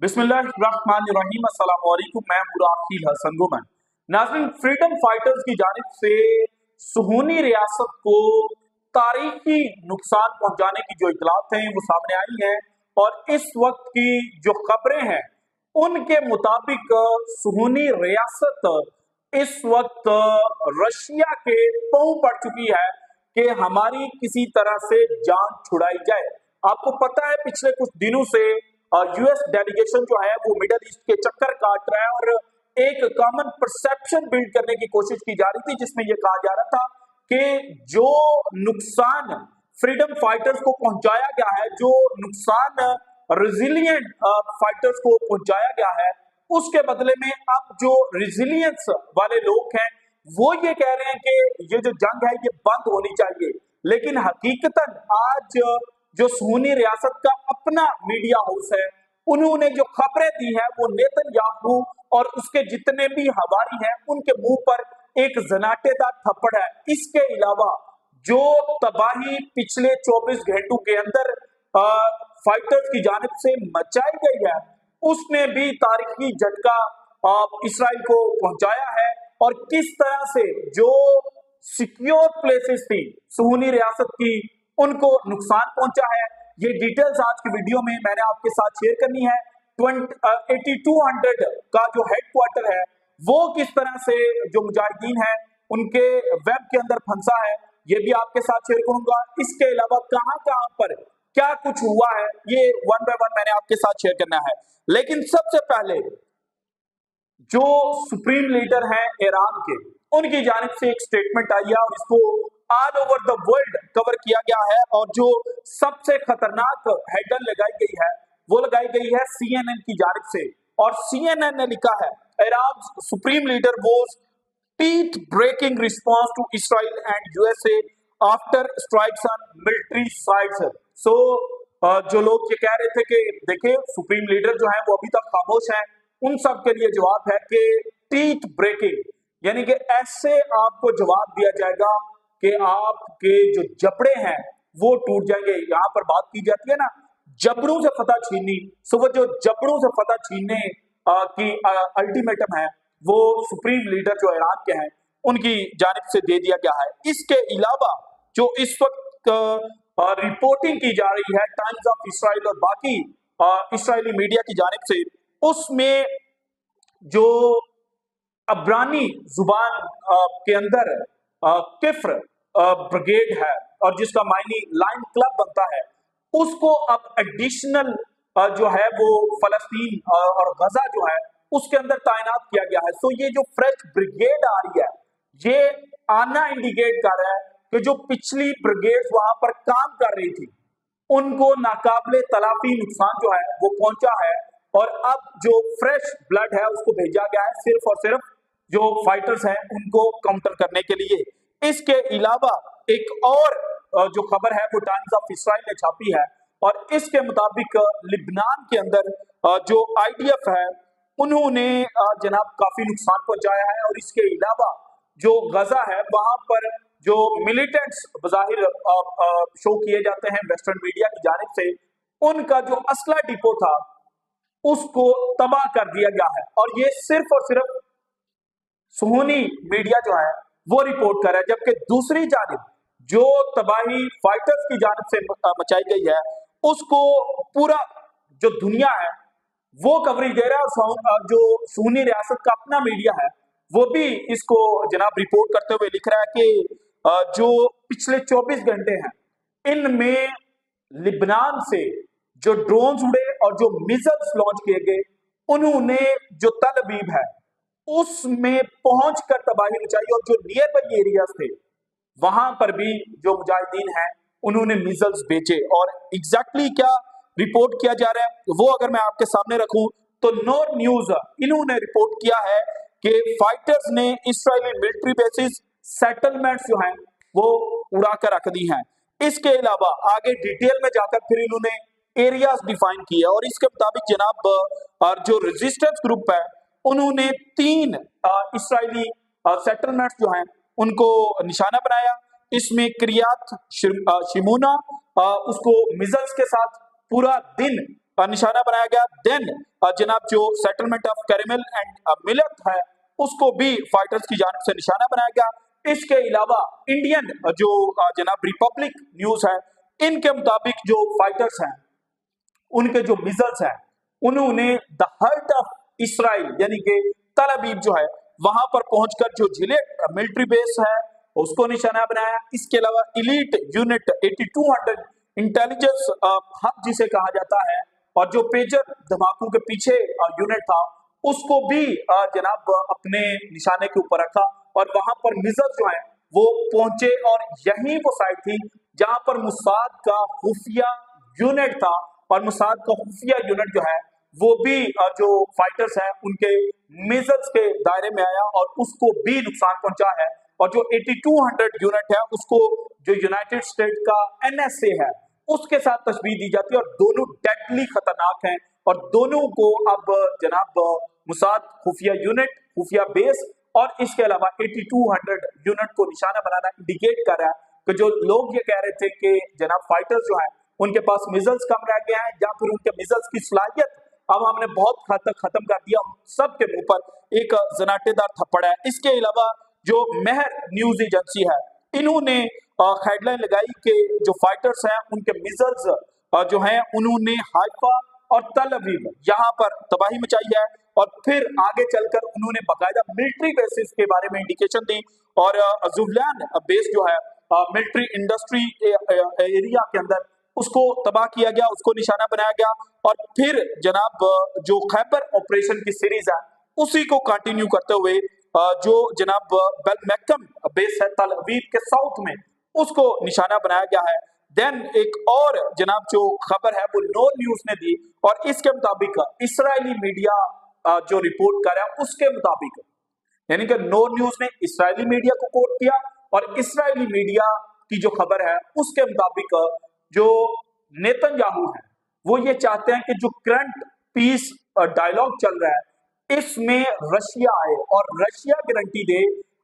बिस्मिल्लाहिर्रहमानिर्रहीम अस्सलाम वालेकुम। मैं मुराफिल हसन गुमन। नाज़रीन, फ्रीडम फाइटर्स की जानिब से सुहूनी रियासत को तारीखी नुकसान पहुंचाने की जो इतलात हैं वो सामने आई हैं और इस वक्त की जो खबरें हैं उनके मुताबिक सुहूनी रियासत इस वक्त रशिया के पांव पड़ चुकी है कि हमारी किसी तरह से जान छुड़ाई जाए। आपको पता है पिछले कुछ दिनों से यूएस डेलीगेशन जो है वो मिडल ईस्ट के चक्कर काट रहा है और एक कॉमन परसेप्शन बिल्ड करने की कोशिश की जा रही थी जिसमें यह कहा जा रहा था कि जो नुकसान फ्रीडम फाइटर्स को पहुंचाया गया है, जो नुकसान रेजिलियंट फाइटर्स को पहुंचाया गया है, उसके बदले में अब जो रेजिलियंस वाले लोग हैं वो ये कह रहे हैं कि ये जो जंग है ये बंद होनी चाहिए। लेकिन हकीकतन आज जो सुहूनी रियासत का अपना मीडिया हाउस है उन्होंने जो खबरें दी है वो नेतन्याहू और उसके जितने भी हवारी हैं उनके मुंह पर एक जनाटेदार थप्पड़ है। इसके अलावा जो तबाही पिछले 24 घंटों के अंदर फाइटर्स की जानिब से मचाई गई है उसने भी तारीखी झटका इसराइल को पहुंचाया है और किस तरह से जो सिक्योर प्लेसेस थी सुहूनी रियासत की उनको नुकसान पहुंचा है। ये डिटेल्स आज की वीडियो में मैंने आपके साथ शेयर करनी है। 8200 का जो हेडक्वार्टर है वो किस तरह से जो मुजाहिदीन है उनके वेब के अंदर फंसा है ये भी आपके साथ शेयर करूंगा। इसके अलावा कहां कहां पर क्या कुछ हुआ है ये वन बाय वन मैंने आपके साथ शेयर करना है। लेकिन सबसे पहले जो सुप्रीम लीडर हैं ईरान के उनकी जानिब से एक स्टेटमेंट आई है और इसको all over the world cover किया गया है और जो सबसे खतरनाक हेडलाइन लगाई गई है वो लगाई गई है सीएनएन की जानिब से और सीएनएन ने लिखा है Iran supreme leader was teeth breaking response to Israel and USA after strikes on military sites. So जो लोग ये कह रहे थे कि देखिए सुप्रीम लीडर जो है वो अभी तक खामोश हैं, उन सब के लिए जवाब है कि टीथ ब्रेकिंग यानी कि ऐसे आपको जवाब दिया जाएगा कि आपके जो जबड़े हैं वो टूट जाएंगे। यहां पर बात की जाती है ना जबड़ों से फतह छीननी, सो वो जो जबड़ों से फतह छीनने की अल्टीमेटम है वो सुप्रीम लीडर जो ईरान के हैं उनकी जानिब से दे दिया गया है। इसके अलावा जो इस वक्त रिपोर्टिंग की जा रही है टाइम्स ऑफ इसराइल और बाकी इसराइली मीडिया की जानिब से उसमें जो अब्रानी जुबान के अंदर किफ्र ब्रिगेड है और जिसका मायनी लाइन क्लब बनता है उसको अब एडिशनल जो है वो फलस्तीन और गजा जो है उसके अंदर तैनात किया गया है। सो ये जो फ्रेश ब्रिगेड आ रही है ये आना इंडिकेट कर रहा है कि जो पिछली ब्रिगेड वहां पर काम कर रही थी उनको नाकाबिले तलाफी नुकसान जो है वो पहुंचा है और अब जो फ्रेश ब्लड है उसको भेजा गया है सिर्फ और सिर्फ जो फाइटर्स हैं उनको काउंटर करने के लिए। इसके अलावा एक और जो खबर है वो टाइम्स ऑफ इसराइल ने छापी है और इसके मुताबिक लिबनान के अंदर जो आईडीएफ है उन्होंने जनाब काफी नुकसान पहुंचाया है और इसके अलावा जो गजा है वहां पर जो मिलिटेंट्स बज़ाहिर शो किए जाते हैं वेस्टर्न मीडिया की जानिब से उनका जो असला डिपो था उसको तबाह कर दिया गया है और ये सिर्फ और सिर्फ सुहूनी मीडिया जो है वो रिपोर्ट कर रहा है। जबकि दूसरी जानिब जो तबाही फाइटर्स की जानिब से मचाई गई है उसको पूरा जो दुनिया है वो कवरेज दे रहा है और जो सुहूनी रियासत का अपना मीडिया है वो भी इसको जनाब रिपोर्ट करते हुए लिख रहा है कि जो पिछले 24 घंटे हैं इनमें लिबनान से जो ड्रोन्स उड़े और जो मिसाइल्स लॉन्च किए गए उन्होंने जो तल अबीब है उसमें पहुंचकर तबाही मचाई और जो नियर बाई एरियाज थे वहां पर भी जो मुजाहिदीन हैं उन्होंने मिसाइल्स भेजे और एग्जैक्टली क्या रिपोर्ट किया जा रहा है वो अगर मैं आपके सामने रखूं तो नोर न्यूज इन्होंने रिपोर्ट किया है कि फाइटर्स ने इसराइली मिलिट्री बेसिस सेटलमेंट्स जो हैं वो उड़ा कर रख दी हैं। इसके अलावा आगे डिटेल में जाकर फिर इन्होंने एरियाज डिफाइन किए और इसके मुताबिक जनाब और जो रेजिस्टेंस ग्रुप है उन्होंने 3 इसराइली सेटलमेंट्स जो हैं उनको निशाना बनाया। इसमें क्रियात शिमोना उसको मिजल्स के साथ पूरा दिन निशाना बनाया गया। देन जनाब जो settlement of caramel and millet है उसको भी फाइटर्स की जानिब से निशाना बनाया गया। इसके अलावा इंडियन जो जनाब रिपब्लिक न्यूज है, इनके मुताबिक जो फाइटर्स हैं उनके जो मिजल्स हैं उन्होंने द हार्ट ऑफ इसराइल यानी कि तल अवीव जो है वहां पर पहुंचकर जो जिलेट मिलिट्री बेस है उसको निशाना बनाया। इसके अलावा इलीट यूनिट 8200 इंटेलिजेंस हब जिसे कहा जाता है और जो पेजर धमाकों के पीछे यूनिट था उसको भी जनाब अपने निशाने के ऊपर रखा और वहां पर मिजल्स जो है वो पहुंचे और यही वो साइट थी जहां पर मुसाद का खुफिया यूनिट था और मुसाद का खुफिया यूनिट जो है वो भी जो फाइटर्स हैं उनके मिजल्स के दायरे में आया और उसको भी नुकसान पहुंचा है। और जो 8200 यूनिट है उसको जो यूनाइटेड स्टेट का एनएसए है उसके साथ तशबीह दी जाती है और दोनों डेडली खतरनाक हैं और दोनों को अब जनाब मुसाद खुफिया यूनिट, खुफिया बेस और इसके अलावा 8200 यूनिट को निशाना बनाना इंडिकेट कर रहा है कि जो लोग ये कह रहे थे कि जनाब फाइटर्स जो है उनके पास मिजल्स कम रह गया है या फिर उनके मिजल्स की सलाहियत अब हमने बहुत हद तक खत्म कर दिया, सबके मुंह पर एक जनाटेदार थप्पड़ है। इसके अलावा जो मेहर न्यूज एजेंसी है इन्होंने हेडलाइन लगाई कि जो फाइटर्स हैं उनके मिजल्स जो हैं उन्होंने हाइफा और तल अवीव यहाँ पर तबाही मचाई है और फिर आगे चलकर उन्होंने बाकायदा मिलिट्री बेसिस के बारे में इंडिकेशन दी और जुवलान बेस जो है मिलिट्री इंडस्ट्री एरिया के अंदर उसको तबाह किया गया, उसको निशाना बनाया गया और फिर जनाब जो खैबर ऑपरेशन की सीरीज है उसी को कंटिन्यू करते हुए जो जनाब बेलमैकम बेस है तल अवीव के साउथ में उसको निशाना बनाया गया है। देन एक और जनाब जो खबर है वो नो न्यूज ने दी और इसके मुताबिक इस्राएली मीडिया जो रिपोर्ट कर रहा है उसके मुताबिक यानी कि नो न्यूज ने इस्राएली मीडिया को कोट किया और इस्राएली मीडिया की जो खबर है उसके मुताबिक जो नेतन्याहू है वो ये चाहते हैं कि जो करंट पीस डायलॉग चल रहा है इसमें रशिया आए और Russia guarantee they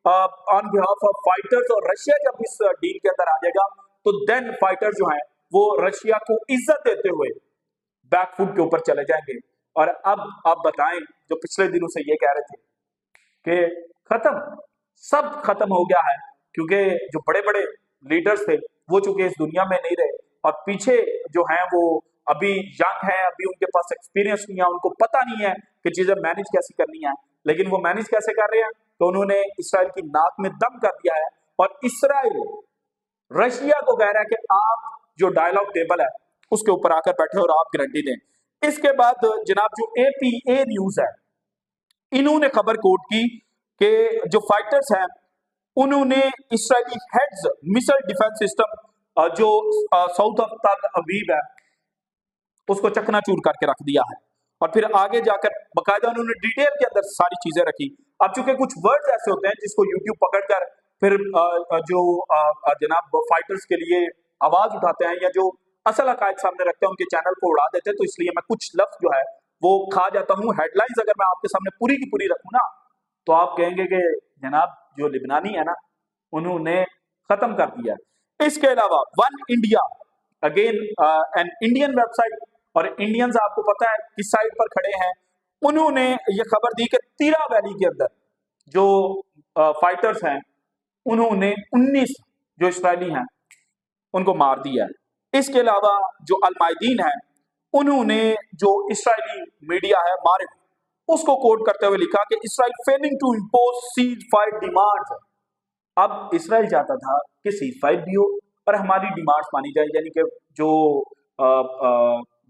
on behalf of fighters और रशिया जब इस डील के अंदर आ जाएगा तो देन फाइटर्स जो हैं वो रशिया को इज्जत देते हुए बैकफुट के ऊपर चले जाएंगे। और अब आप बताएं जो पिछले दिनों से ये कह रहे थे कि खत्म, सब खत्म हो गया है क्योंकि जो बड़े बड़े लीडर्स थे वो चूंकि इस दुनिया में नहीं रहे और पीछे जो हैं वो अभी यंग हैं, अभी उनके पास एक्सपीरियंस नहीं है, उनको पता नहीं है कि चीजें मैनेज कैसे करनी है। लेकिन वो मैनेज कैसे कर रहे हैं तो उन्होंने इसराइल की नाक में दम कर दिया है और इसराइल रशिया को कह रहा है कि आप जो डायलॉग टेबल है उसके ऊपर आकर बैठे और आप गारंटी दें। इसके बाद जनाब जो एपीए न्यूज है इन्होंने खबर कोट की कि जो फाइटर्स हैं उन्होंने Israeli heads missile defence system जो साउथ ऑफ तल अवीव है उसको चकनाचूर करके रख दिया है और फिर आगे जाकर बकायदा उन्होंने डिटेल के अंदर सारी चीजें रखी। अब चूंकि कुछ वर्ड्स ऐसे होते हैं जिसको यूट्यूब पकड़कर फिर जो जनाब फाइटर्स के लिए आवाज उठाते हैं या जो असल हकायक सामने रखते हैं उनके चैनल को उड़ा देते हैं, तो इसलिए मैं कुछ लफ्ज जो है वो खा जाता हूँ। हेडलाइंस अगर मैं आपके सामने पूरी की पूरी रखूँ ना तो आप कहेंगे कि जनाब जो लिबनानी है ना उन्होंने खत्म कर दिया। इसके अलावा one India again an Indian website और इंडियंस आपको पता है किस साइड पर खड़े हैं, उन्होंने ये खबर दी कि तीरा वैली के अंदर जो फाइटर्स हैं उन्होंने 19 जो इस्राएली हैं उनको मार दिया है। इसके अलावा जो अलमायदीन है उन्होंने जो इस्राएली मीडिया है मारिफ उसको कोट करते हुए लिखा कि Israel failing to impose ceasefire demands. अब इसराइल चाहता था कि सीज फायर भी हो और हमारी डिमांड्स मानी जाए, यानी कि जो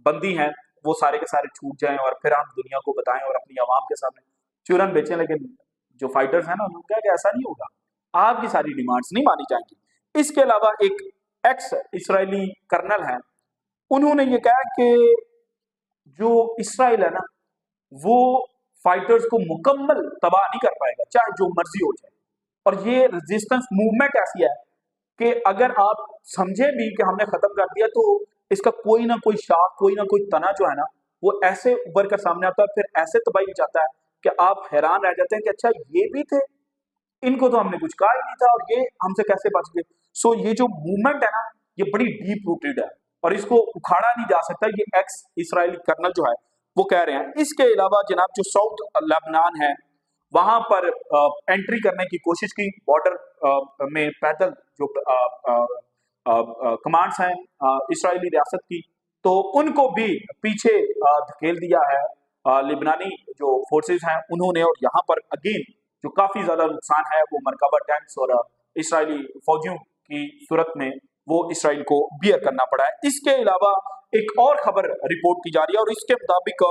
बंदी हैं वो सारे के सारे छूट जाएं और फिर हम दुनिया को बताएं और अपनी आवाम के सामने चूरन बेचें। लेकिन जो फाइटर्स हैं ना उन्होंने कहा कि ऐसा नहीं होगा, आपकी सारी डिमांड्स नहीं मानी जाएंगी। इसके अलावा एक एक्स इसराइली कर्नल है, उन्होंने ये कहा कि जो इसराइल है ना वो फाइटर्स को मुकम्मल तबाह नहीं कर पाएगा चाहे जो मर्जी हो जाए। और ये रेजिस्टेंस मूवमेंट ऐसी है कि अगर आप समझे भी कि हमने खत्म कर दिया तो इसका कोई ना कोई शाख, कोई ना कोई तना जो है ना वो ऐसे उभर कर सामने आता है, फिर ऐसे तबाही जाता है कि आप हैरान रह जाते हैं कि अच्छा ये भी थे, इनको तो हमने कुछ कहा ही नहीं था और ये हमसे कैसे बच गए। सो ये जो मूवमेंट है ना ये बड़ी डीप रूटेड है और इसको उखाड़ा नहीं जा सकता, ये एक्स इजरायली कर्नल जो है वो कह रहे हैं। इसके अलावा जनाब जो साउथ लेबनान है वहां पर एंट्री करने की कोशिश की, बॉर्डर में पैदल जो कमांड्स हैं इजरायली रियासत की, तो उनको भी पीछे धकेल दिया है लिबनानी जो फोर्सेस हैं उन्होंने। और यहाँ पर अगेन जो काफी ज्यादा नुकसान है वो मरकबा टैंक्स और इजरायली फौजियों की सूरत में वो इसराइल को बियर करना पड़ा है। इसके अलावा एक और खबर रिपोर्ट की जा रही है और इसके मुताबिक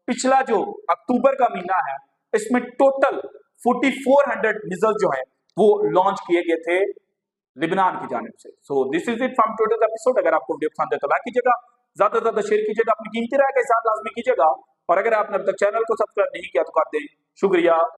पिछला जो अक्टूबर का महीना है इसमें टोटल 4400 मिसाइल जो है वो लॉन्च किए गए थे लिबनान की जानिब से। So this is it from today's episode. अगर आपको वीडियो पसंद है तो लाइक कीजिएगा, ज्यादा से ज्यादा शेयर कीजिएगा, अपनी कीमती राय के साथ लाजमी कीजिएगा, और अगर आपने अब तक चैनल को सब्सक्राइब नहीं किया तो कर दें। शुक्रिया।